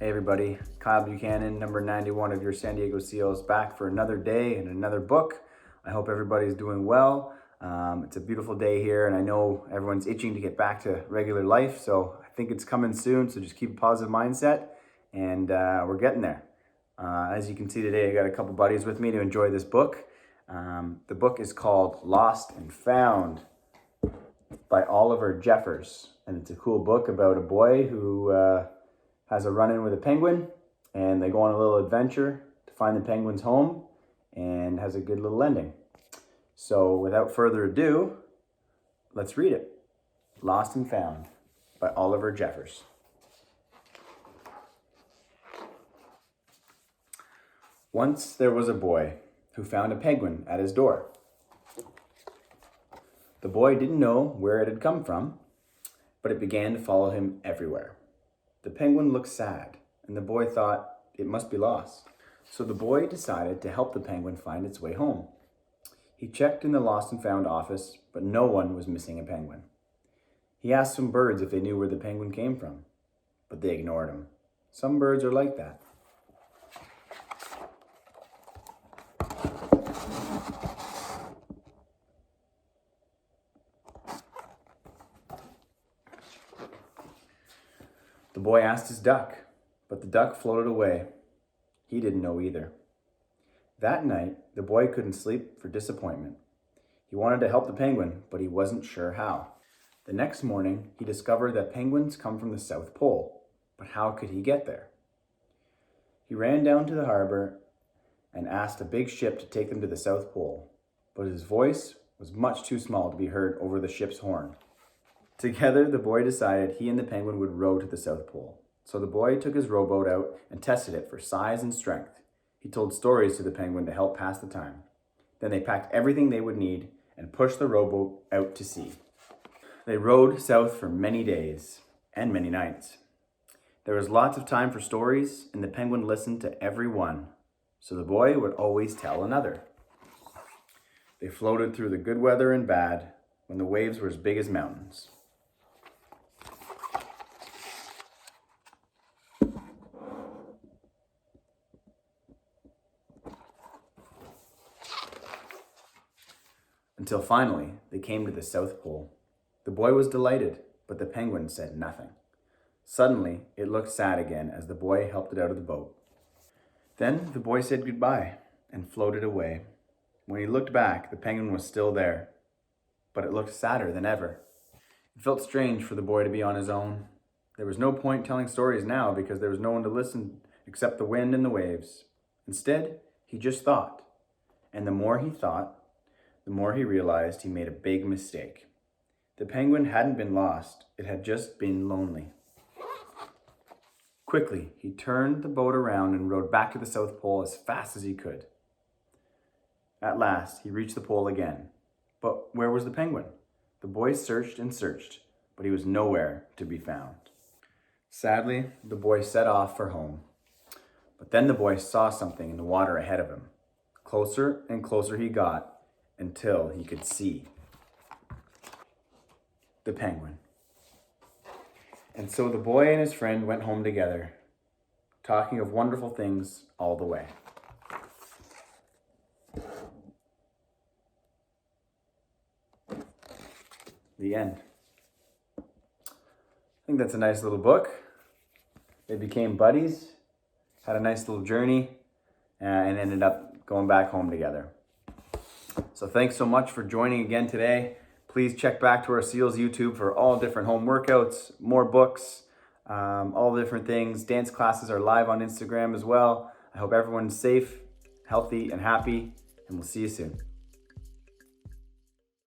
Hey everybody, Kyle Buchanan, number 91 of your San Diego Seals, back for another day and another book. I hope everybody's doing well. It's a beautiful day here, and I know everyone's itching to get back to regular life, so I think it's coming soon, so just keep a positive mindset, and we're getting there. As you can see today, I got a couple buddies with me to enjoy this book. The book is called Lost and Found by Oliver Jeffers, and it's a cool book about a boy who has a run-in with a penguin, and they go on a little adventure to find the penguin's home, and has a good little ending. So without further ado, let's read it. Lost and Found by Oliver Jeffers. Once there was a boy who found a penguin at his door. The boy didn't know where it had come from, but it began to follow him everywhere. The penguin looked sad, and the boy thought it must be lost. So the boy decided to help the penguin find its way home. He checked in the Lost and Found office, but no one was missing a penguin. He asked some birds if they knew where the penguin came from, but they ignored him. Some birds are like that. The boy asked his duck, but the duck floated away. He didn't know either. That night, the boy couldn't sleep for disappointment. He wanted to help the penguin, but he wasn't sure how. The next morning, he discovered that penguins come from the South Pole, but how could he get there? He ran down to the harbor and asked a big ship to take them to the South Pole, but his voice was much too small to be heard over the ship's horn. Together, the boy decided he and the penguin would row to the South Pole. So the boy took his rowboat out and tested it for size and strength. He told stories to the penguin to help pass the time. Then they packed everything they would need and pushed the rowboat out to sea. They rowed south for many days and many nights. There was lots of time for stories, and the penguin listened to every one. So the boy would always tell another. They floated through the good weather and bad when the waves were as big as mountains. Until finally, they came to the South Pole. The boy was delighted, but the penguin said nothing. Suddenly, it looked sad again as the boy helped it out of the boat. Then the boy said goodbye and floated away. When he looked back, the penguin was still there, but it looked sadder than ever. It felt strange for the boy to be on his own. There was no point telling stories now because there was no one to listen except the wind and the waves. Instead, he just thought. And the more he thought, the more he realized he made a big mistake. The penguin hadn't been lost, it had just been lonely. Quickly, he turned the boat around and rowed back to the South Pole as fast as he could. At last, he reached the pole again. But where was the penguin? The boy searched and searched, but he was nowhere to be found. Sadly, the boy set off for home. But then the boy saw something in the water ahead of him. Closer and closer he got, until he could see the penguin. And so the boy and his friend went home together, talking of wonderful things all the way. The end. I think that's a nice little book. They became buddies, had a nice little journey, and ended up going back home together. So thanks so much for joining again today. Please check back to our Seals YouTube for all different home workouts, more books, all different things. Dance classes are live on Instagram as well. I hope everyone's safe, healthy, and happy, and we'll see you soon.